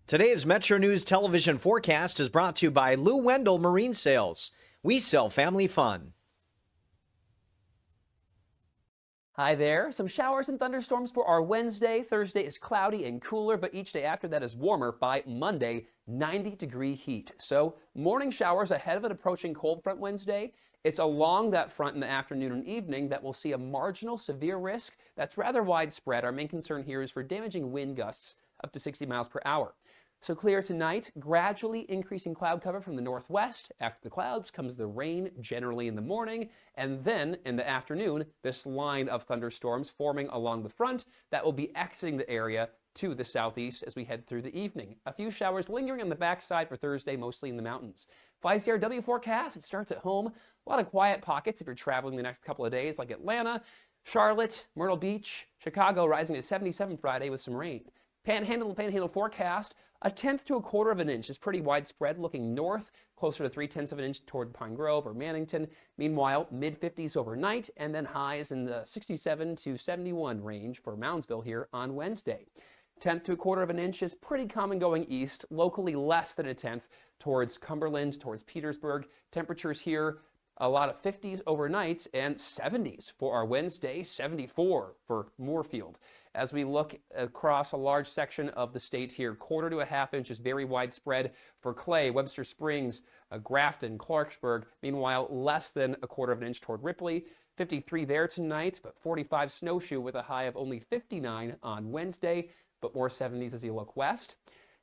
Today's Metro News television forecast is brought to you by Lou Wendell Marine Sales. We sell family fun. Hi there. Some showers and thunderstorms for our Wednesday. Thursday is cloudy and cooler, but each day after that is warmer. By Monday, 90-degree heat. So morning showers ahead of an approaching cold front Wednesday. It's along that front in the afternoon and evening that we'll see a marginal severe risk that's rather widespread. Our main concern here is for damaging wind gusts up to 60 miles per hour. So clear tonight, gradually increasing cloud cover from the northwest. After the clouds comes the rain, generally in the morning, and then in the afternoon, this line of thunderstorms forming along the front that will be exiting the area to the southeast as we head through the evening. A few showers lingering on the backside for Thursday, mostly in the mountains. FlyCRW forecast, it starts at home. A lot of quiet pockets if you're traveling the next couple of days, like Atlanta, Charlotte, Myrtle Beach, Chicago rising to 77 Friday with some rain. Panhandle forecast, a tenth to a quarter of an inch is pretty widespread, looking north, closer to 3/10 of an inch toward Pine Grove or Mannington. Meanwhile, mid-50s overnight, and then highs in the 67 to 71 range for Moundsville here on Wednesday. Tenth to a quarter of an inch is pretty common going east, locally less than a tenth towards Cumberland, towards Petersburg. Temperatures here, a lot of 50s overnight and 70s for our Wednesday, 74 for Moorfield. As we look across a large section of the state here, quarter to a half inch is very widespread for Clay, Webster Springs, Grafton, Clarksburg. Meanwhile, less than a quarter of an inch toward Ripley. 53 there tonight, but 45 Snowshoe with a high of only 59 on Wednesday, but more 70s as you look west.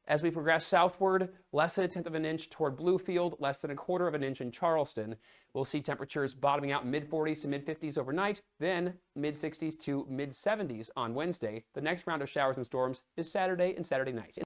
As we progress southward, less than a tenth of an inch toward Bluefield, less than a quarter of an inch in Charleston. We'll see temperatures bottoming out mid-40s to mid-50s overnight, then mid-60s to mid-70s on Wednesday. The next round of showers and storms is Saturday and Saturday night.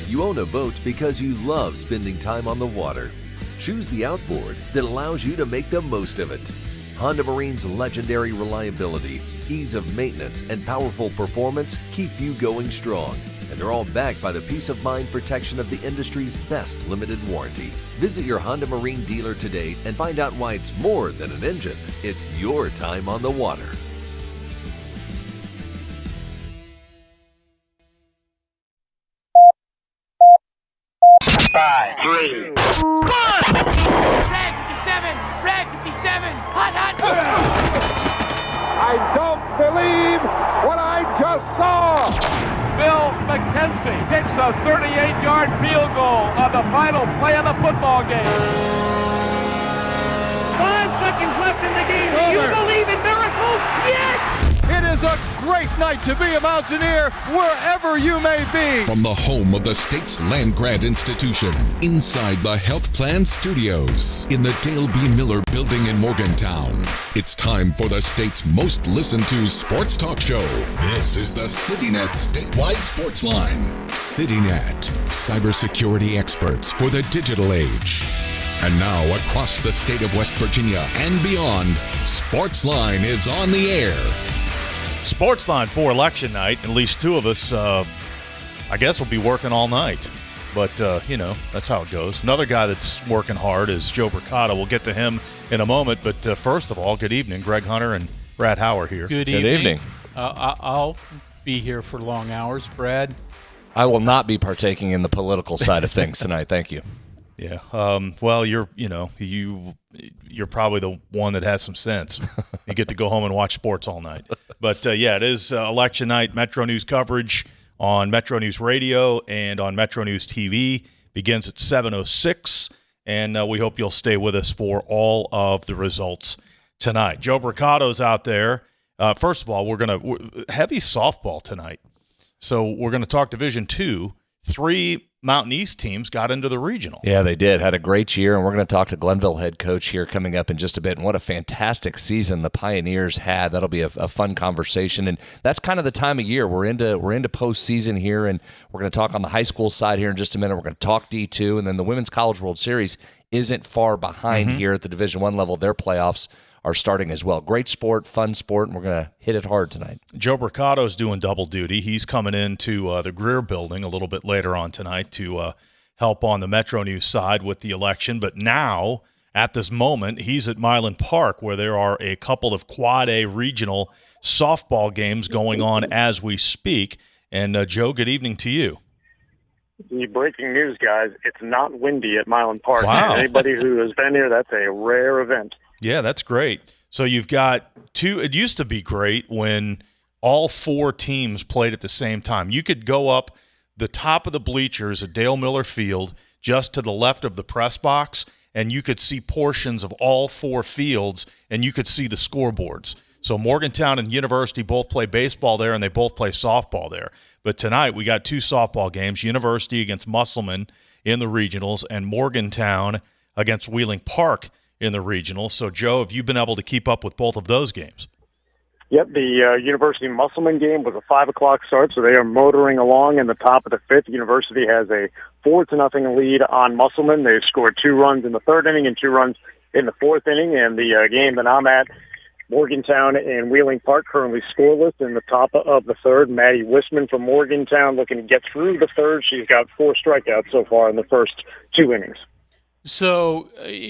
You own a boat because you love spending time on the water. Choose the outboard that allows you to make the most of it. Honda Marine's legendary reliability, ease of maintenance, and powerful performance keep you going strong. And they're all backed by the peace of mind protection of the industry's best limited warranty. Visit your Honda Marine dealer today and find out why it's more than an engine. It's your time on the water. Five, three, Red 57, Red 57, hot. I don't believe what I just saw. Bill McKenzie hits a 38-yard field goal on the final play of the football game. 5 seconds left in the game. Do you believe in miracles? Yes! It is a great night to be a Mountaineer wherever you may be. From the home of the state's land-grant institution, inside the Health Plan Studios, in the Dale B. Miller Building in Morgantown, it's time for the state's most listened-to sports talk show. This is the CityNet Statewide Sportsline. CityNet, cybersecurity experts for the digital age. And now, across the state of West Virginia and beyond, Sportsline is on the air. Sportsline for election night. At least two of us, I guess, will be working all night. But, that's how it goes. Another guy that's working hard is Joe Brocato. We'll get to him in a moment. But first of all, good evening. Greg Hunter and Brad Hauer here. Good evening. I'll be here for long hours. Brad? I will not be partaking in the political side of things tonight. Thank you. Yeah. Well, you're probably the one that has some sense. You get to go home and watch sports all night. But, it is election night. Metro News coverage on Metro News Radio and on Metro News TV begins at 7:06, and we hope you'll stay with us for all of the results tonight. Joe Brocato's out there. First of all, we're heavy softball tonight. So we're going to talk Division II. 3 Mountain East teams got into the regional. Yeah, they did. Had a great year, and we're going to talk to Glenville head coach here coming up in just a bit. And what a fantastic season the Pioneers had. That'll be a fun conversation. And that's kind of the time of year. We're into postseason here, and we're going to talk on the high school side here in just a minute. We're going to talk D2, and then the Women's College World Series isn't far behind here at the Division I level. Their playoffs are starting as well. Great sport, fun sport, and we're going to hit it hard tonight. Joe Brocato's doing double duty. He's coming into the Greer building a little bit later on tonight to help on the Metro News side with the election. But now, at this moment, he's at Milan Park, where there are a couple of Quad A regional softball games going on as we speak. And, Joe, good evening to you. The breaking news, guys, it's not windy at Milan Park. Wow. Anybody who has been here, that's a rare event. Yeah, that's great. So you've got two. It used to be great when all four teams played at the same time. You could go up the top of the bleachers at Dale Miller Field just to the left of the press box, and you could see portions of all four fields, and you could see the scoreboards. So Morgantown and University both play baseball there, and they both play softball there. But tonight we got two softball games, University against Musselman in the regionals and Morgantown against Wheeling Park in the regionals. So, Joe, have you been able to keep up with both of those games? Yep, the University Musselman game was a 5 o'clock start, so they are motoring along in the top of the fifth. University has a 4-0 lead on Musselman. They've scored 2 runs in the third inning and 2 runs in the fourth inning. And the game that I'm at, Morgantown and Wheeling Park, currently scoreless in the top of the third. Maddie Wisman from Morgantown looking to get through the third. She's got 4 strikeouts so far in the first 2 innings. So,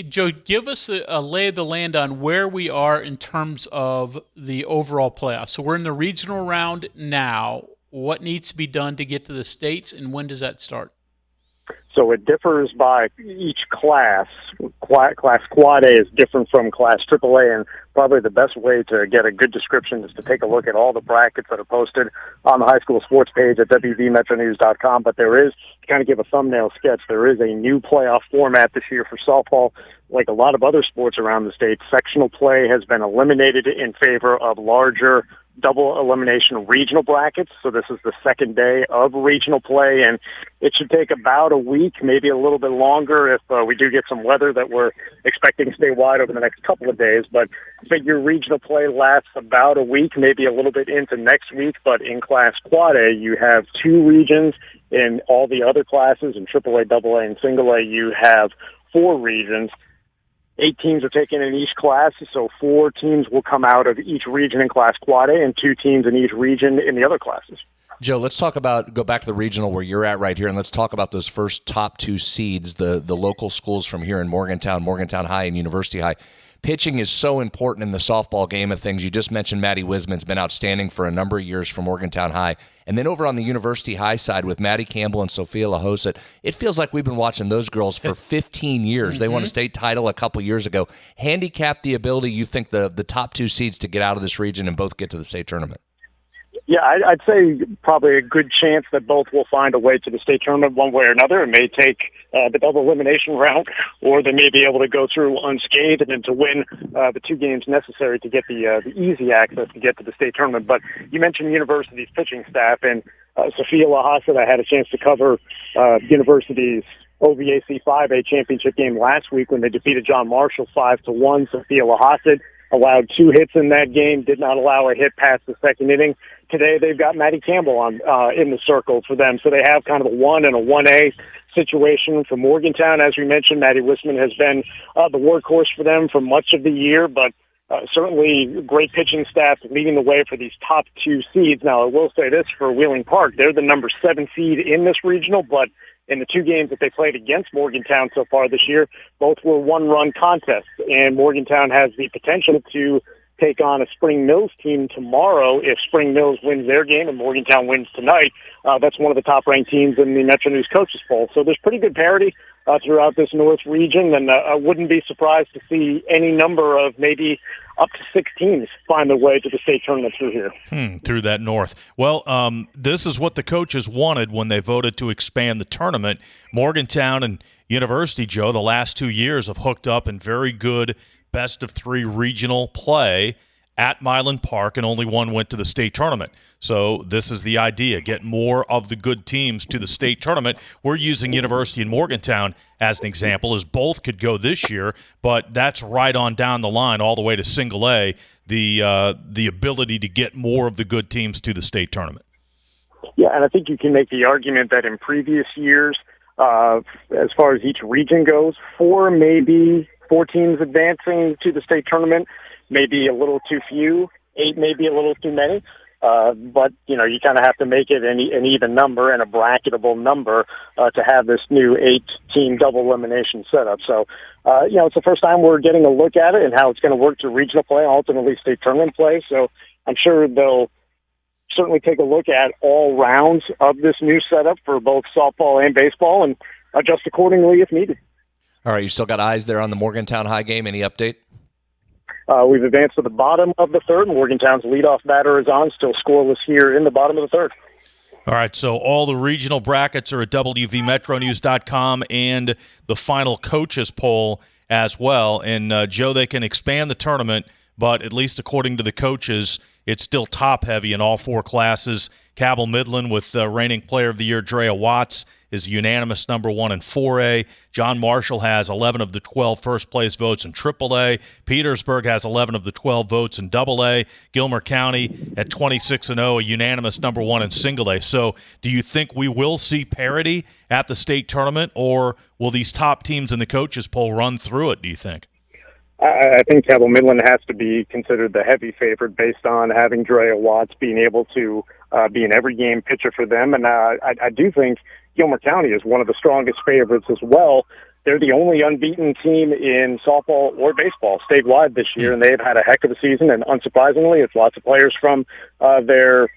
Joe, give us a lay of the land on where we are in terms of the overall playoffs. So we're in the regional round now. What needs to be done to get to the states, and when does that start? So it differs by each class. Class Quad A is different from Class AAA, and probably the best way to get a good description is to take a look at all the brackets that are posted on the high school sports page at wvmetronews.com. But there is, to kind of give a thumbnail sketch, there is a new playoff format this year for softball. Like a lot of other sports around the state, sectional play has been eliminated in favor of larger double elimination regional brackets. So this is the second day of regional play, and it should take about a week, maybe a little bit longer if we do get some weather that we're expecting statewide over the next couple of days. But figure regional play lasts about a week, maybe a little bit into next week. But in Class Quad A, you have 2 regions. In all the other classes, in AAA, AA, and Single A, you have 4 regions. 8 teams are taken in each class, so 4 teams will come out of each region in Class Quad A and 2 teams in each region in the other classes. Joe, let's go back to the regional where you're at right here, and let's talk about those first top 2 seeds, the local schools from here in Morgantown High and University High. Pitching is so important in the softball game of things. You just mentioned Maddie Wisman's been outstanding for a number of years for Morgantown High. And then over on the University High side with Maddie Campbell and Sophia LaHosa, it feels like we've been watching those girls for 15 years. They won a state title a couple years ago. Handicap the ability, you think, the top 2 seeds to get out of this region and both get to the state tournament? Yeah, I'd say probably a good chance that both will find a way to the state tournament one way or another. It may take the double elimination route, or they may be able to go through unscathed and then to win the 2 games necessary to get the easy access to get to the state tournament. But you mentioned University's pitching staff, and Sophia LaHosa, I had a chance to cover University's OVAC 5A championship game last week when they defeated John Marshall 5-1. Sophia LaHosa allowed 2 hits in that game, did not allow a hit past the second inning. Today they've got Maddie Campbell on in the circle for them, so they have kind of a 1 and a 1A situation for Morgantown. As we mentioned, Maddie Wisman has been the workhorse for them for much of the year, but certainly great pitching staff leading the way for these top 2 seeds. Now, I will say this for Wheeling Park, they're the number 7 seed in this regional, but in the 2 games that they played against Morgantown so far this year, both were 1-run contests, and Morgantown has the potential to take on a Spring Mills team tomorrow if Spring Mills wins their game and Morgantown wins tonight. That's one of the top-ranked teams in the MetroNews Coaches Poll. So there's pretty good parity throughout this North region, and I wouldn't be surprised to see any number of maybe up to 6 teams find their way to the state tournament through here. Through that North. Well, this is what the coaches wanted when they voted to expand the tournament. Morgantown and University, Joe, the last 2 years have hooked up in very good best-of-3 regional play at Milan Park, and only one went to the state tournament. So this is the idea, get more of the good teams to the state tournament. We're using University and Morgantown as an example, as both could go this year, but that's right on down the line all the way to Single A, the ability to get more of the good teams to the state tournament. Yeah, and I think you can make the argument that in previous years, as far as each region goes, 4 teams advancing to the state tournament, maybe a little too few, 8 maybe a little too many. But, you know, you kind of have to make it an even number and a bracketable number to have this new 8-team double elimination setup. So, you know, it's the first time we're getting a look at it and how it's going to work to regional play, ultimately state tournament play. So I'm sure they'll certainly take a look at all rounds of this new setup for both softball and baseball and adjust accordingly if needed. All right, you still got eyes there on the Morgantown High game. Any update? We've advanced to the bottom of the third. Morgantown's leadoff batter is on, still scoreless here in the bottom of the third. All right, so all the regional brackets are at WVMetroNews.com and the final coaches poll as well. And, Joe, they can expand the tournament, but at least according to the coaches, it's still top-heavy in all four classes. Cabell Midland with reigning player of the year Drea Watts is unanimous number one in 4A. John Marshall has 11 of the 12 first-place votes in AAA. Petersburg has 11 of the 12 votes in AA. Gilmer County at 26-0, a unanimous number one in single A. So do you think we will see parity at the state tournament, or will these top teams in the coaches poll run through it, do you think? I think Cabell Midland has to be considered the heavy favorite based on having Drea Watts being able to be an every-game pitcher for them. And I do think Gilmer County is one of the strongest favorites as well. They're the only unbeaten team in softball or baseball statewide this year, and they've had a heck of a season. And unsurprisingly, it's lots of players from their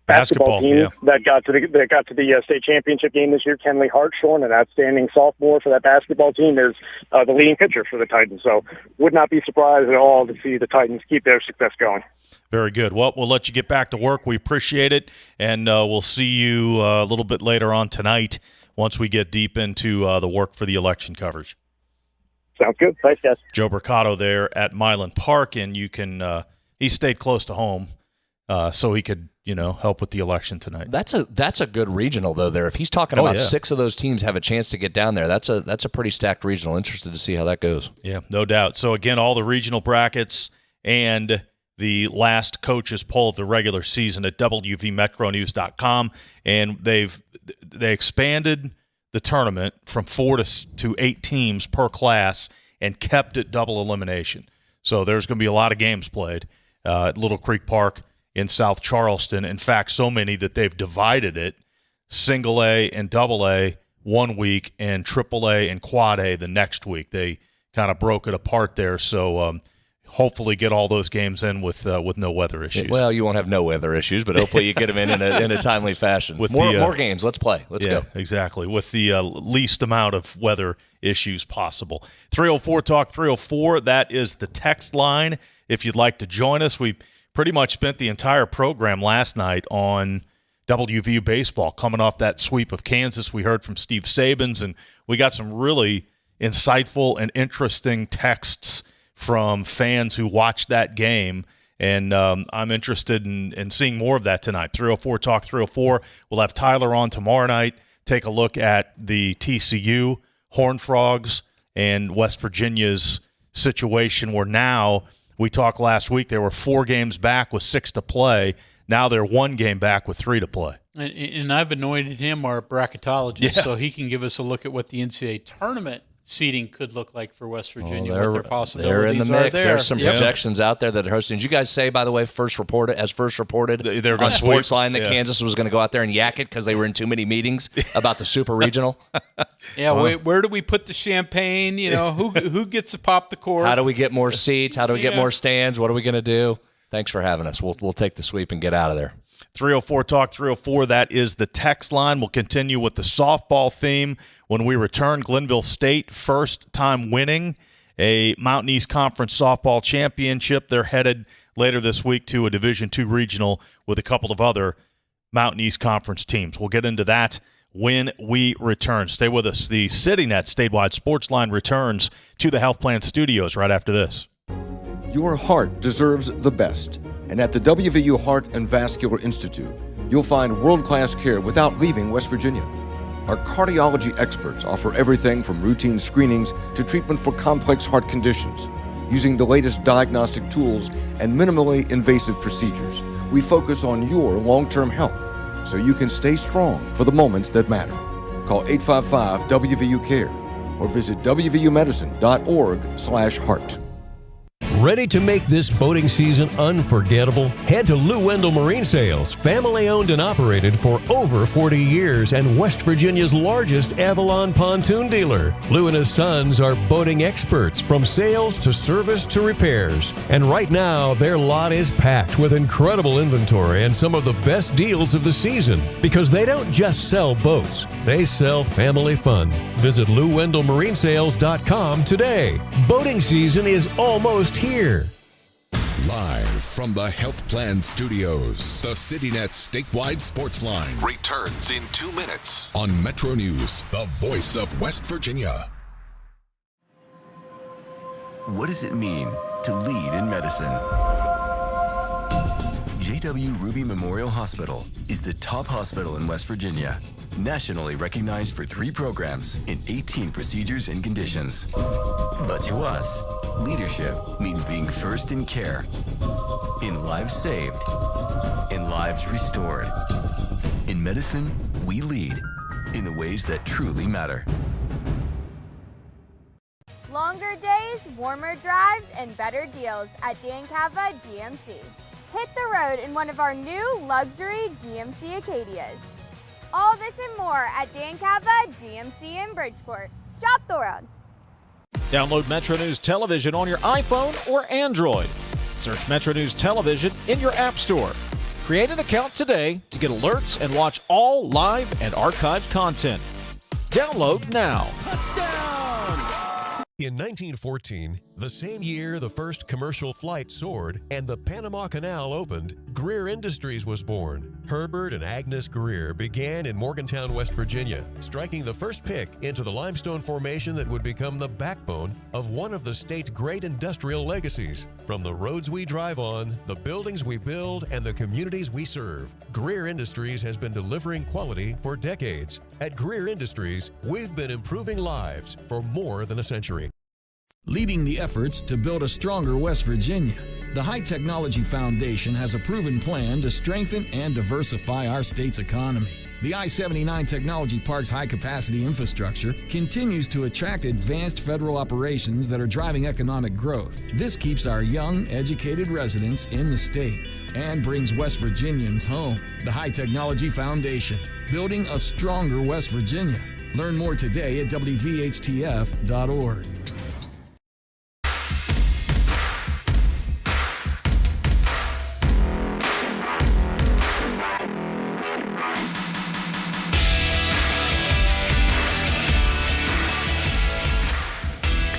basketball team that got to the state championship game this year. Kenley Hartshorn, an outstanding sophomore for that basketball team, is the leading pitcher for the Titans. So would not be surprised at all to see the Titans keep their success going. Very good. Well, we'll let you get back to work. We appreciate it, and we'll see you a little bit later on tonight once we get deep into the work for the election coverage. Sounds good. Thanks, guys. Joe Brocato there at Milan Park, and you can he stayed close to home so he could help with the election tonight. That's a good regional though. There, if he's talking about 6 of those teams have a chance to get down there, that's a pretty stacked regional. Interested to see how that goes. Yeah, no doubt. So again, all the regional brackets and the last coaches poll of the regular season at WVMetroNews.com, and they expanded the tournament from 4 to 8 teams per class and kept it double elimination. So there's going to be a lot of games played at Little Creek Park in South Charleston. In fact, so many that they've divided it, single A and double A one week and triple A and quad A the next week. They kind of broke it apart there. So hopefully get all those games in with no weather issues. Well, you won't have no weather issues, but hopefully you get them in a timely fashion. With more games. Let's play. Let's go. Exactly. With the least amount of weather issues possible. 304 Talk 304, that is the text line. If you'd like to join us, we pretty much spent the entire program last night on WVU baseball. Coming off that sweep of Kansas, we heard from Steve Sabins, and we got some really insightful and interesting texts from fans who watched that game, and I'm interested in seeing more of that tonight. 304 Talk 304. We'll have Tyler on tomorrow night. Take a look at the TCU Horned Frogs and West Virginia's situation, where now – we talked last week, they were 4 games back with 6 to play. Now they're 1 game back with 3 to play. And I've anointed him our bracketologist, so he can give us a look at what the NCAA tournament seeding could look like for West Virginia, what their possibilities they're in the mix. There. There's some projections out there that are hosting. Did you guys say, by the way, first reported they're on Sportsline that Kansas was going to go out there and yak it because they were in too many meetings about the super regional? Where do we put the champagne? Who gets to pop the cork? How do we get more seats? How do we get more stands? What are we going to do? Thanks for having us. We'll take the sweep and get out of there. 304 Talk 304, that is the text line. We'll continue with the softball theme when we return. Glenville State, first time winning a Mountain East Conference softball championship. They're headed later this week to a Division II regional with a couple of other Mountain East Conference teams. We'll get into that when we return. Stay with us. The CityNet statewide Sportsline returns to the Health Plan Studios right after this. Your heart deserves the best. And at the WVU Heart and Vascular Institute, you'll find world-class care without leaving West Virginia. Our cardiology experts offer everything from routine screenings to treatment for complex heart conditions. Using the latest diagnostic tools and minimally invasive procedures, we focus on your long-term health so you can stay strong for the moments that matter. Call 855-WVU-CARE or visit wvumedicine.org/heart. Ready to make this boating season unforgettable? Head to Lou Wendell Marine Sales, family owned and operated for over 40 years and West Virginia's largest Avalon pontoon dealer. Lou and his sons are boating experts from sales to service to repairs. And right now, their lot is packed with incredible inventory and some of the best deals of the season. Because they don't just sell boats, they sell family fun. Visit LouWendellMarineSales.com today. Boating season is almost here. Live from the Health Plan Studios, the CityNet statewide sports line returns in 2 minutes on MetroNews, the voice of West Virginia. What does it mean to lead in medicine? J.W. Ruby Memorial Hospital is the top hospital in West Virginia, nationally recognized for 3 programs in 18 procedures and conditions. But to us, leadership means being first in care, in lives saved, in lives restored. In medicine, we lead in the ways that truly matter. Longer days, warmer drives, and better deals at Dan Cava GMC. Hit the road in one of our new luxury GMC Acadias. All this and more at Dan Cava GMC in Bridgeport. Shop the road. Download MetroNews Television on your iPhone or Android. Search MetroNews Television in your app store. Create an account today to get alerts and watch all live and archived content. Download now. In 1914, the same year the first commercial flight soared and the Panama Canal opened, Greer Industries was born. Herbert and Agnes Greer began in Morgantown, West Virginia, striking the first pick into the limestone formation that would become the backbone of one of the state's great industrial legacies. From the roads we drive on, the buildings we build, and the communities we serve, Greer Industries has been delivering quality for decades. At Greer Industries, we've been improving lives for more than a century. Leading the efforts to build a stronger West Virginia, the High Technology Foundation has a proven plan to strengthen and diversify our state's economy. The I-79 Technology Park's high-capacity infrastructure continues to attract advanced federal operations that are driving economic growth. This keeps our young, educated residents in the state and brings West Virginians home. The High Technology Foundation, building a stronger West Virginia. Learn more today at WVHTF.org.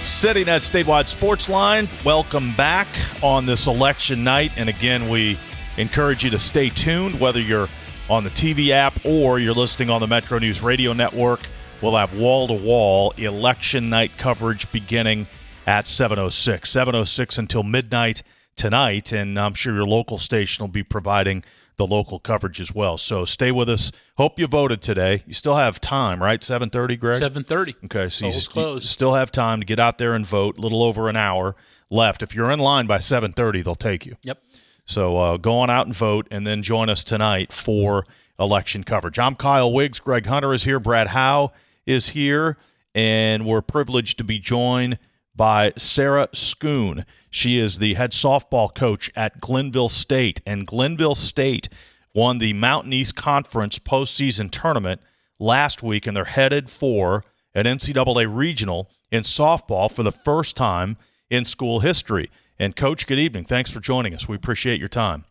CityNet statewide sports line. Welcome back on this election night. And again, we encourage you to stay tuned, whether you're on the TV app or you're listening on the Metro News radio network. We'll have wall-to-wall election night coverage beginning at 7:06. 7:06 until midnight tonight. And I'm sure your local station will be providing the local coverage as well. So stay with us. Hope you voted today. You still have time, right? 7:30, Greg? 7:30. Okay, so you closed. still have time to get out there and vote. A little over an hour left. If you're in line by 7:30, they'll take you. Yep. So go on out and vote, and then join us tonight for election coverage. I'm Kyle Wiggs. Greg Hunter is here. Brad Howe is here, and we're privileged to be joined by Sara Scoone. She is the head softball coach at Glenville State, and Glenville State won the Mountain East Conference postseason tournament last week, and they're headed for an NCAA regional in softball for the first time in school history. And, Coach, good evening. Thanks for joining us. We appreciate your time.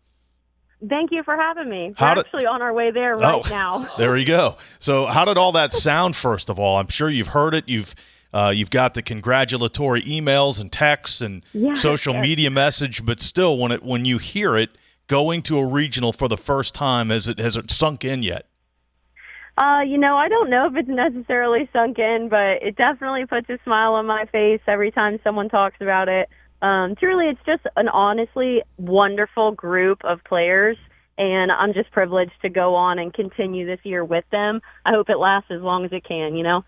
Thank you for having me. We're actually on our way there right now. There you go. So how did all that sound, first of all? I'm sure you've heard it. You've got the congratulatory emails and texts and social media message, but still, when you hear it going to a regional for the first time, has it sunk in yet? I don't know if it's necessarily sunk in, but it definitely puts a smile on my face every time someone talks about it. Truly, it's just an honestly wonderful group of players, and I'm just privileged to go on and continue this year with them. I hope it lasts as long as it can,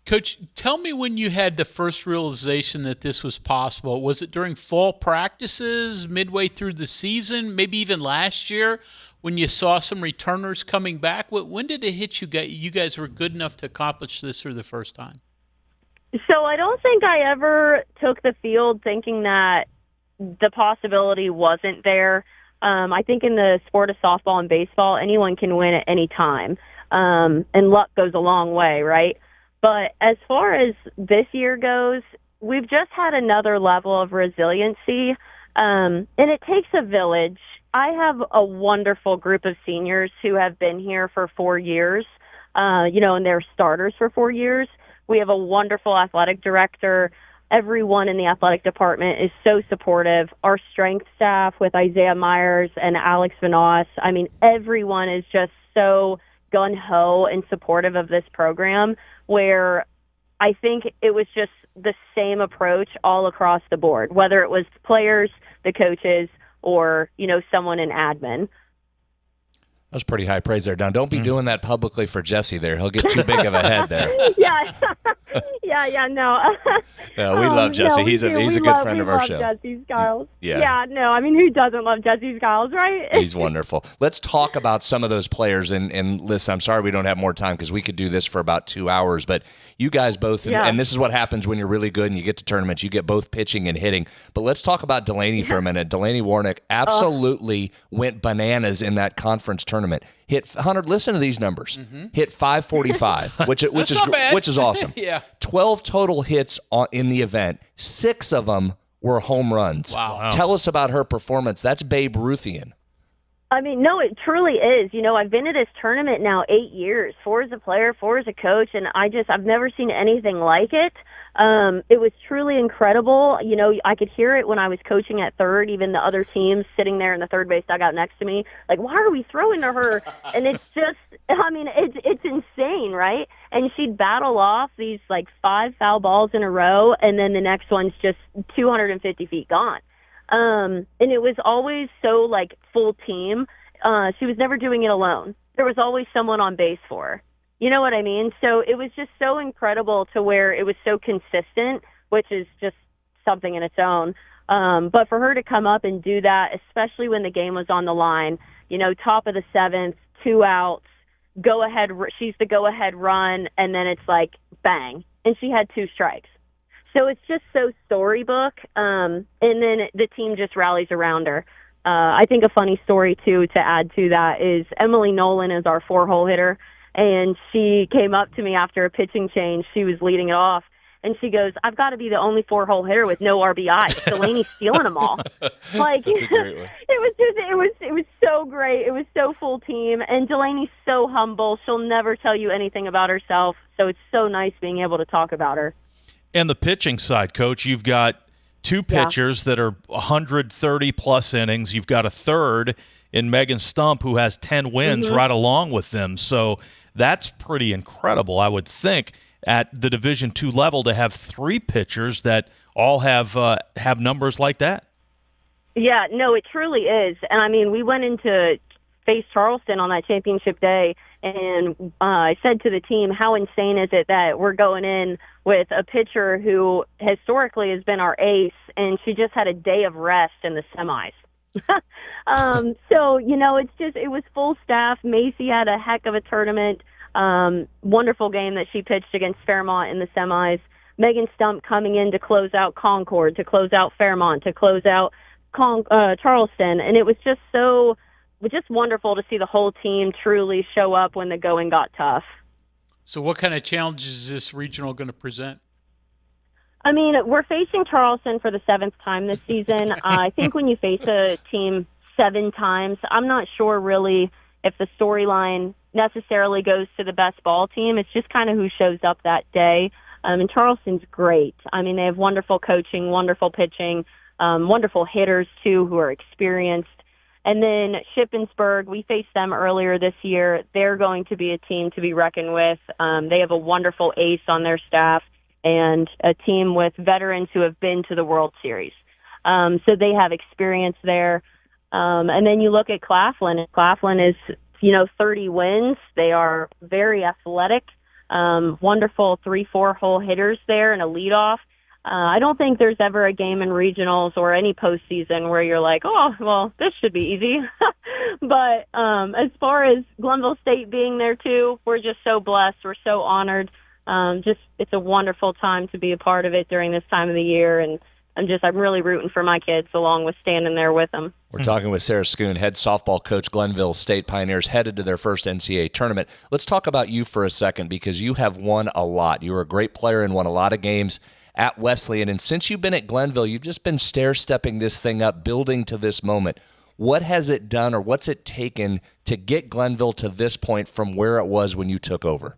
Coach, tell me when you had the first realization that this was possible. Was it during fall practices, midway through the season, maybe even last year when you saw some returners coming back? When did it hit you guys were good enough to accomplish this for the first time? So I don't think I ever took the field thinking that the possibility wasn't there. I think in the sport of softball and baseball, anyone can win at any time, and luck goes a long way, right? But as far as this year goes, we've just had another level of resiliency, and it takes a village. I have a wonderful group of seniors who have been here for 4 years, and they're starters for 4 years. We have a wonderful athletic director. Everyone in the athletic department is so supportive. Our strength staff with Isaiah Myers and Alex Vanoss, I mean, everyone is just so gung-ho and supportive of this program, where I think it was just the same approach all across the board, whether it was players, the coaches, or, someone in admin. That's pretty high praise there, Don. Don't be doing that publicly for Jesse there. He'll get too big of a head there. Yeah, no. No, we love Jesse. No, he's a good friend of our show. Jesse Skiles. Yeah. No, I mean, who doesn't love Jesse Skiles, right? He's wonderful. Let's talk about some of those players. And listen, I'm sorry we don't have more time because we could do this for about 2 hours. But you guys both, and this is what happens when you're really good and you get to tournaments. You get both pitching and hitting. But let's talk about Delaney for a minute. Delaney Warnick absolutely went bananas in that conference tournament. Hit 100. Listen to these numbers. Hit 545, which is awesome. Yeah. 12 total hits in the event. 6 of them were home runs. Wow. Tell us about her performance. That's Babe Ruthian. I mean, no, it truly is. I've been at this tournament now 8 years, 4 as a player, 4 as a coach, and I've never seen anything like it. It was truly incredible. I could hear it when I was coaching at third, even the other teams sitting there in the third base dugout next to me, like, why are we throwing to her? And it's just, it's insane, right? And she'd battle off these 5 foul balls in a row, and then the next one's just 250 feet gone. And it was always so full team. She was never doing it alone. There was always someone on base for her. You know what I mean? So it was just so incredible to where it was so consistent, which is just something in its own. But for her to come up and do that, especially when the game was on the line, top of the 7th, 2 outs, go ahead. She's the go ahead run. And then it's bang. And she had 2 strikes. So it's just so storybook, and then the team just rallies around her. I think a funny story, too, to add to that is Emily Nolan is our 4-hole hitter, and she came up to me after a pitching change. She was leading it off, and she goes, I've got to be the only 4-hole hitter with no RBI. Delaney's stealing them all. It was so great. It was so full team, and Delaney's so humble. She'll never tell you anything about herself, so it's so nice being able to talk about her. And the pitching side, Coach, you've got 2 pitchers that are 130-plus innings. You've got a third in Megan Stump who has 10 wins right along with them. So that's pretty incredible, I would think, at the Division II level to have 3 pitchers that all have numbers like that. Yeah, no, it truly is. And, I mean, we went into face Charleston on that championship day, and I said to the team, how insane is it that we're going in with a pitcher who historically has been our ace, and she just had a day of rest in the semis. So, it was full staff. Macy had a heck of a tournament. Wonderful game that she pitched against Fairmont in the semis. Megan Stump coming in to close out Concord, to close out Fairmont, to close out Charleston. And it was just wonderful to see the whole team truly show up when the going got tough. So what kind of challenges is this regional going to present? I mean, we're facing Charleston for the 7th time this season. I think when you face a team 7 times, I'm not sure really if the storyline necessarily goes to the best ball team. It's just kind of who shows up that day. And Charleston's great. I mean, they have wonderful coaching, wonderful pitching, wonderful hitters, too, who are experienced. And then Shippensburg, we faced them earlier this year. They're going to be a team to be reckoned with. They have a wonderful ace on their staff and a team with veterans who have been to the World Series. So they have experience there. And then you look at Claflin. Claflin is, 30 wins. They are very athletic, wonderful 3-4 hole hitters there and a leadoff. I don't think there's ever a game in regionals or any postseason where you're like, oh, well, this should be easy. But as far as Glenville State being there, too, we're just so blessed. We're so honored. It's a wonderful time to be a part of it during this time of the year. And I'm really rooting for my kids along with standing there with them. We're talking with Sara Scoone, head softball coach, Glenville State Pioneers, headed to their first NCAA tournament. Let's talk about you for a second, because you have won a lot. You were a great player and won a lot of games at Wesleyan. And since you've been at Glenville, you've just been stair-stepping this thing up, building to this moment. What has it done, or what's it taken to get Glenville to this point from where it was when you took over?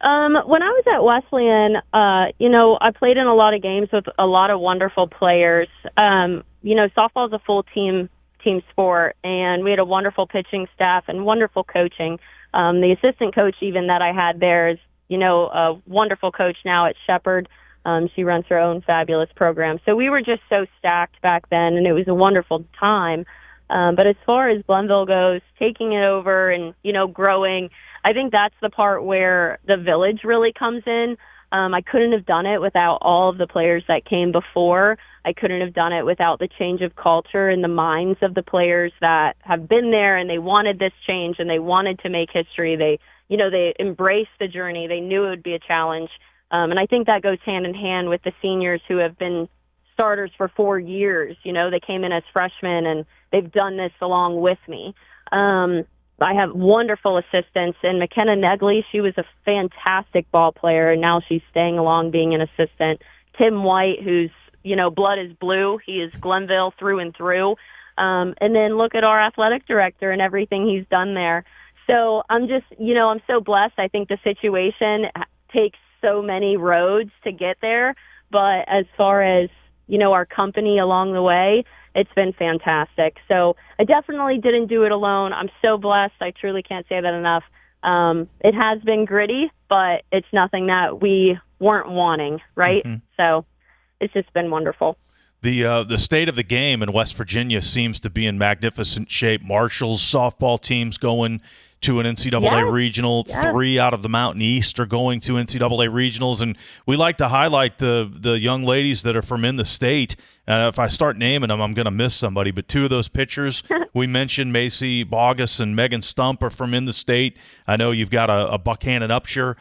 When I was at Wesleyan, I played in a lot of games with a lot of wonderful players. Softball is a full team sport, and we had a wonderful pitching staff and wonderful coaching. The assistant coach even that I had there is, a wonderful coach now at Shepherd. She runs her own fabulous program. So we were just so stacked back then, and it was a wonderful time. But as far as Glenville goes, taking it over and, growing, I think that's the part where the village really comes in. I couldn't have done it without all of the players that came before. I couldn't have done it without the change of culture in the minds of the players that have been there, and they wanted this change and they wanted to make history. They embraced the journey. They knew it would be a challenge. And I think that goes hand in hand with the seniors who have been starters for 4 years. They came in as freshmen, and they've done this along with me. I have wonderful assistants, and McKenna Negley, she was a fantastic ball player, and now she's staying along being an assistant. Tim White, who's, blood is blue. He is Glenville through and through. And then look at our athletic director and everything he's done there. So I'm just, I'm so blessed. I think the situation takes so many roads to get there. But as far as, our company along the way, it's been fantastic. So I definitely didn't do it alone. I'm so blessed. I truly can't say that enough. It has been gritty, but it's nothing that we weren't wanting, right? Mm-hmm. So it's just been wonderful. The state of the game in West Virginia seems to be in magnificent shape. Marshall's softball team's going to an NCAA regional. Yes. 3 out of the Mountain East are going to NCAA regionals, and we like to highlight the young ladies that are from in the state. If I start naming them, I'm going to miss somebody, but 2 of those pitchers we mentioned, Macy Bogus and Megan Stump, are from in the state. I know you've got a Buchanan Upshur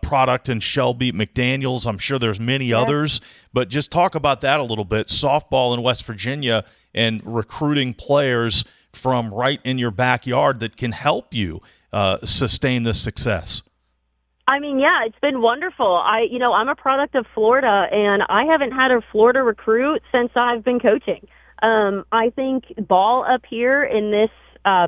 product and Shelby McDaniels. I'm sure there's many others, but just talk about that a little bit. Softball in West Virginia and recruiting players from right in your backyard that can help you sustain this success. I mean, yeah, it's been wonderful. I'm a product of Florida, and I haven't had a Florida recruit since I've been coaching. I think ball up here in this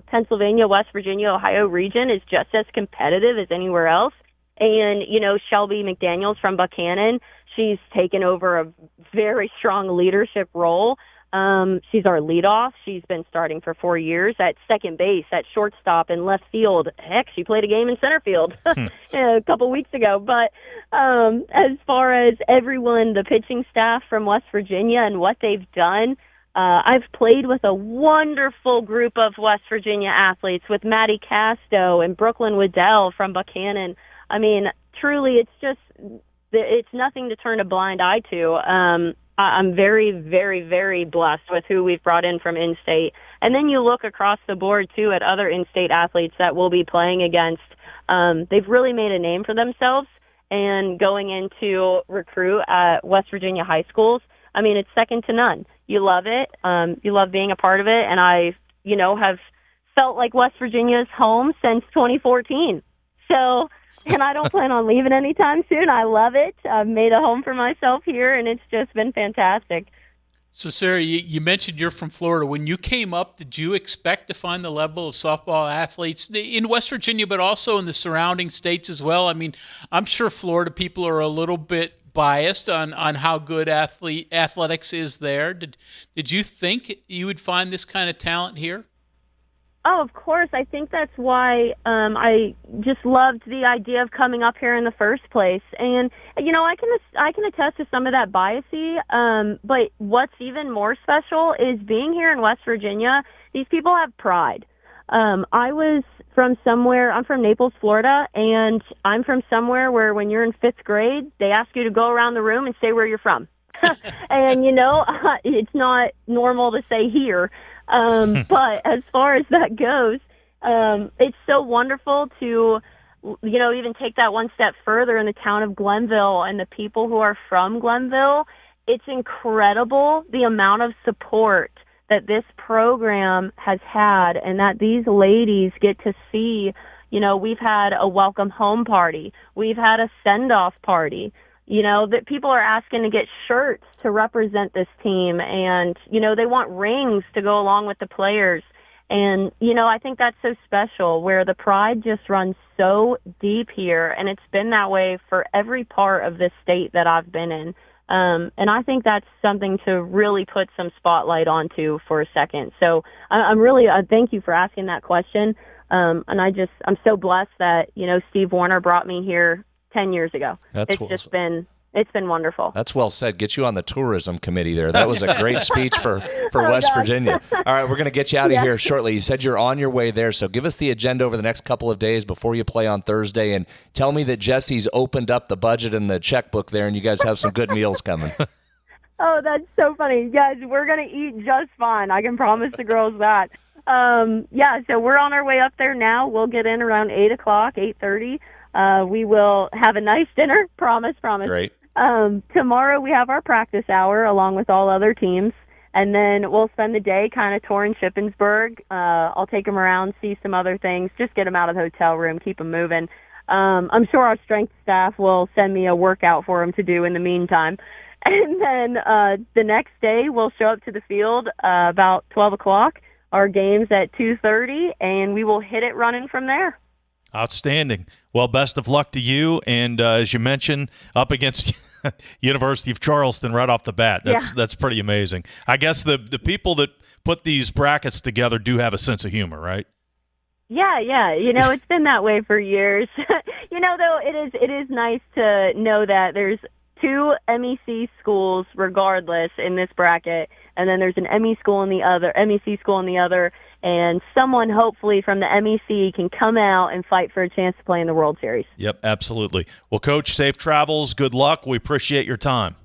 Pennsylvania, West Virginia, Ohio region is just as competitive as anywhere else. And, Shelby McDaniels from Buchanan, she's taken over a very strong leadership role. She's our leadoff. She's been starting for 4 years at second base, at shortstop, and left field. Heck, she played a game in center field a couple weeks ago. But as far as everyone, the pitching staff from West Virginia and what they've done, I've played with a wonderful group of West Virginia athletes with Maddie Casto and Brooklyn Waddell from Buchanan. I mean, truly, it's nothing to turn a blind eye to. I'm very, very, very blessed with who we've brought in from in-state. And then you look across the board, too, at other in-state athletes that we'll be playing against. They've really made a name for themselves. And going into recruit at West Virginia high schools, I mean, it's second to none. You love it. You love being a part of it. And I, have felt like West Virginia's home since 2014. So, and I don't plan on leaving anytime soon. I love it. I've made a home for myself here, and it's just been fantastic. So, Sara, you mentioned you're from Florida. When you came up, did you expect to find the level of softball athletes in West Virginia, but also in the surrounding states as well? I mean, I'm sure Florida people are a little bit biased on how good athletics is there. Did you think you would find this kind of talent here? Oh, of course. I think that's why I just loved the idea of coming up here in the first place. And, I can attest to some of that biasy, but what's even more special is being here in West Virginia. These people have pride. I was from somewhere, I'm from Naples, Florida, and I'm from somewhere where when you're in 5th grade, they ask you to go around the room and say where you're from. And, it's not normal to say here. But as far as that goes, it's so wonderful to, even take that one step further in the town of Glenville and the people who are from Glenville. it's incredible the amount of support that this program has had and that these ladies get to see. You know, we've had a welcome home party. We've had a send-off party. You know, that people are asking to get shirts to represent this team, and, you know, they want rings to go along with the players. And, you know, I think that's so special, where the pride just runs so deep here, and it's been that way for every part of this state that I've been in. And I think that's something to really put some spotlight onto for a second. So I'm really, thank you for asking that question. And I'm so blessed that, you know, Steve Warner brought me here 10 years ago. It's been wonderful. That's well said. Get you on the tourism committee there. That was a great speech for West Virginia. All right, we're going to get you out of here shortly. You said you're on your way there, so give us the agenda over the next couple of days before you play on Thursday, and tell me that Jesse's opened up the budget and the checkbook there, and you guys have some good meals coming. Oh, that's so funny. Yes, we're going to eat just fine. I can promise the girls that. So we're on our way up there now. We'll get in around 8 o'clock, 8:30. We will have a nice dinner. Promise. Great. Tomorrow we have our practice hour along with all other teams, and then we'll spend the day kind of touring Shippensburg. I'll take them around, see some other things, just get them out of the hotel room, keep them moving. I'm sure our strength staff will send me a workout for them to do in the meantime. And then the next day we'll show up to the field about 12 o'clock. Our game's at 2:30, and we will hit it running from there. Outstanding. Well, best of luck to you. And as you mentioned, up against University of Charleston right off the bat. That's pretty amazing. I guess the people that put these brackets together do have a sense of humor, right? Yeah. You know, it's been that way for years. You know, though, it is nice to know that there's two MEC schools regardless in this bracket, and then there's an MEC school in the other, and someone hopefully from the MEC can come out and fight for a chance to play in the World Series. Yep, absolutely. Well, Coach, safe travels. Good luck. We appreciate your time.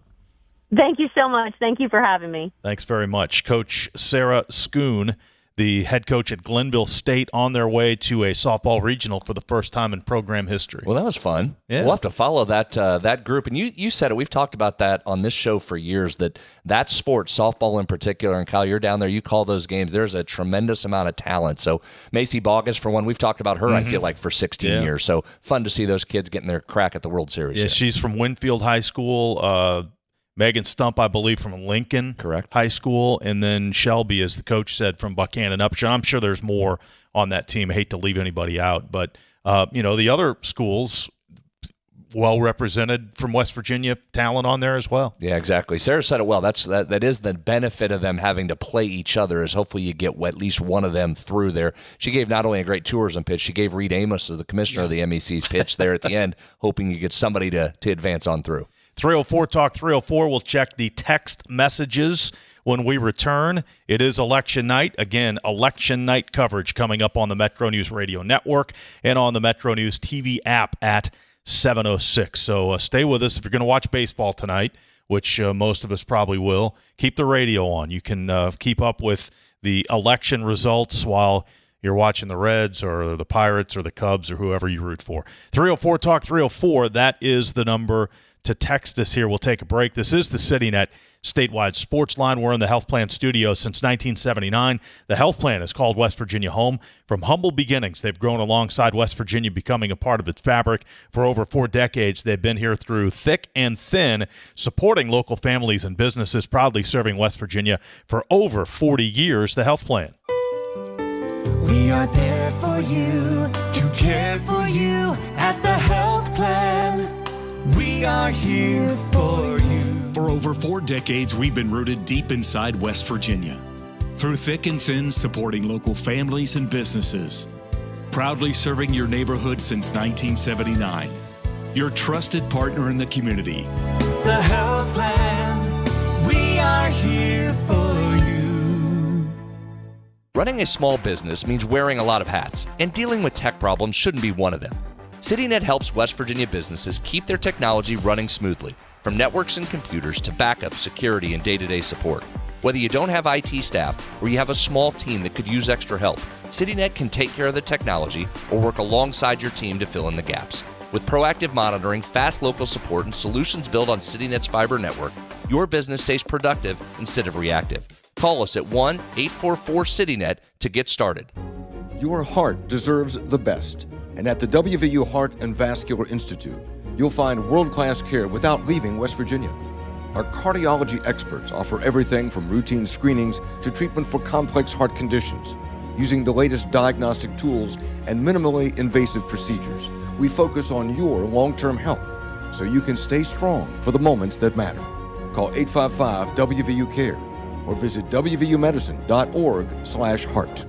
Thank you so much. Thank you for having me. Thanks very much. Coach Sara Scoone, the head coach at Glenville State, on their way to a softball regional for the first time in program history. Well, that was fun. Yeah. We'll have to follow that group. And you said it. We've talked about that on this show for years, that sport, softball in particular, and Kyle, you're down there, you call those games, there's a tremendous amount of talent. So Macy Boggess, for one, we've talked about her, I feel like, for 16 years. So fun to see those kids getting their crack at the World Series. Yeah, she's from Winfield High School. Megan Stump, I believe, from Lincoln High School, and then Shelby, as the coach said, from Buchanan Upshur. I'm sure there's more on that team. I hate to leave anybody out, but the other schools, well represented from West Virginia, talent on there as well. Yeah, exactly. Sarah said it well. That is the benefit of them having to play each other, is hopefully you get at least one of them through there. She gave not only a great tourism pitch, she gave Reed Amos, the commissioner of the MEC's pitch there at the end, hoping you get somebody to advance on through. 304 Talk 304. We'll check the text messages when we return. It is election night. Again, election night coverage coming up on the MetroNews Radio Network and on the MetroNews TV app at 7:06. So stay with us. If you're going to watch baseball tonight, which most of us probably will, keep the radio on. You can keep up with the election results while you're watching the Reds or the Pirates or the Cubs or whoever you root for. 304 Talk 304. That is the number to text us here. We'll take a break. This is the CityNet statewide sports line. We're in the Health Plan studio since 1979. The Health Plan is called West Virginia home. From humble beginnings, they've grown alongside West Virginia, becoming a part of its fabric. For over 4 decades, they've been here through thick and thin, supporting local families and businesses, proudly serving West Virginia for over 40 years. The Health Plan. We are there for you, to care for you at the Health Plan. We are here for you. For over 4 decades, we've been rooted deep inside West Virginia. Through thick and thin, supporting local families and businesses. Proudly serving your neighborhood since 1979. Your trusted partner in the community. The Health Plan. We are here for you. Running a small business means wearing a lot of hats, and dealing with tech problems shouldn't be one of them. CityNet helps West Virginia businesses keep their technology running smoothly, from networks and computers to backup, security, and day-to-day support. Whether you don't have IT staff or you have a small team that could use extra help, CityNet can take care of the technology or work alongside your team to fill in the gaps. With proactive monitoring, fast local support, and solutions built on CityNet's fiber network, your business stays productive instead of reactive. Call us at 1-844-CityNet to get started. Your heart deserves the best. And at the WVU Heart and Vascular Institute, you'll find world-class care without leaving West Virginia. Our cardiology experts offer everything from routine screenings to treatment for complex heart conditions. Using the latest diagnostic tools and minimally invasive procedures, we focus on your long-term health so you can stay strong for the moments that matter. Call 855-WVU-CARE or visit wvumedicine.org/heart.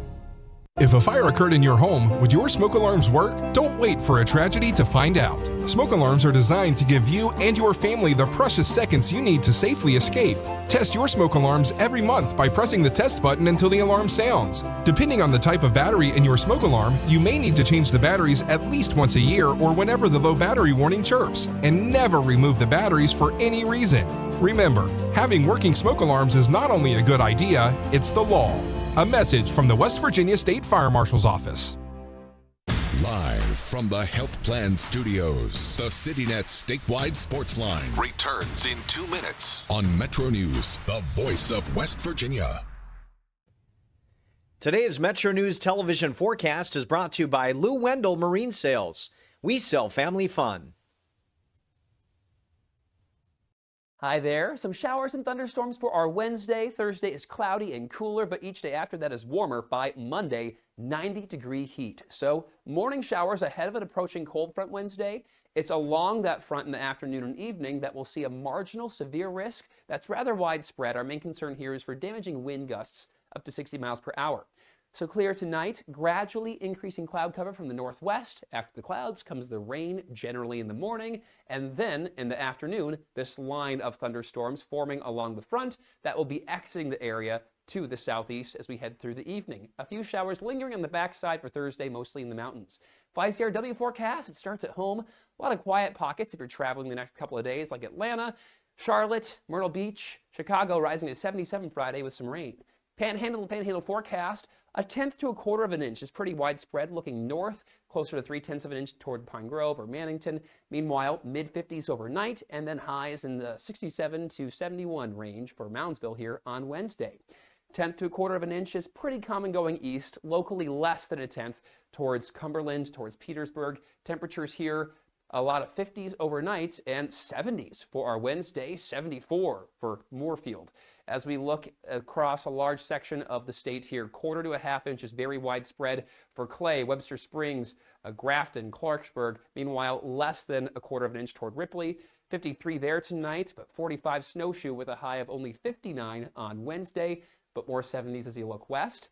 If a fire occurred in your home, would your smoke alarms work? Don't wait for a tragedy to find out. Smoke alarms are designed to give you and your family the precious seconds you need to safely escape. Test your smoke alarms every month by pressing the test button until the alarm sounds. Depending on the type of battery in your smoke alarm, you may need to change the batteries at least once a year or whenever the low battery warning chirps. And never remove the batteries for any reason. Remember, having working smoke alarms is not only a good idea, it's the law. A message from the West Virginia State Fire Marshal's Office. Live from the Health Plan Studios, the CityNet statewide Sportsline returns in 2 minutes on MetroNews, the voice of West Virginia. Today's MetroNews television forecast is brought to you by Lou Wendell Marine Sales. We sell family fun. Hi there. Some showers and thunderstorms for our Wednesday. Thursday is cloudy and cooler, but each day after that is warmer. By Monday, 90-degree heat. So morning showers ahead of an approaching cold front Wednesday. It's along that front in the afternoon and evening that we'll see a marginal severe risk that's rather widespread. Our main concern here is for damaging wind gusts up to 60 miles per hour. So clear tonight, gradually increasing cloud cover from the northwest. After the clouds comes the rain, generally in the morning, and then in the afternoon, this line of thunderstorms forming along the front that will be exiting the area to the southeast as we head through the evening. A few showers lingering on the backside for Thursday, mostly in the mountains. 5CRW forecast, it starts at home. A lot of quiet pockets if you're traveling the next couple of days, like Atlanta, Charlotte, Myrtle Beach, Chicago rising to 77 Friday with some rain. Panhandle forecast, a tenth to a quarter of an inch is pretty widespread, looking north, closer to 3/10 of an inch toward Pine Grove or Mannington. Meanwhile, mid-50s overnight, and then highs in the 67 to 71 range for Moundsville here on Wednesday. Tenth to a quarter of an inch is pretty common going east, locally less than a tenth towards Cumberland, towards Petersburg. Temperatures here, a lot of 50s overnight and 70s for our Wednesday, 74 for Moorfield. As we look across a large section of the state here, quarter to a half inch is very widespread for Clay, Webster Springs, Grafton, Clarksburg. Meanwhile, less than a quarter of an inch toward Ripley. 53 there tonight, but 45 Snowshoe with a high of only 59 on Wednesday, but more 70s as you look west.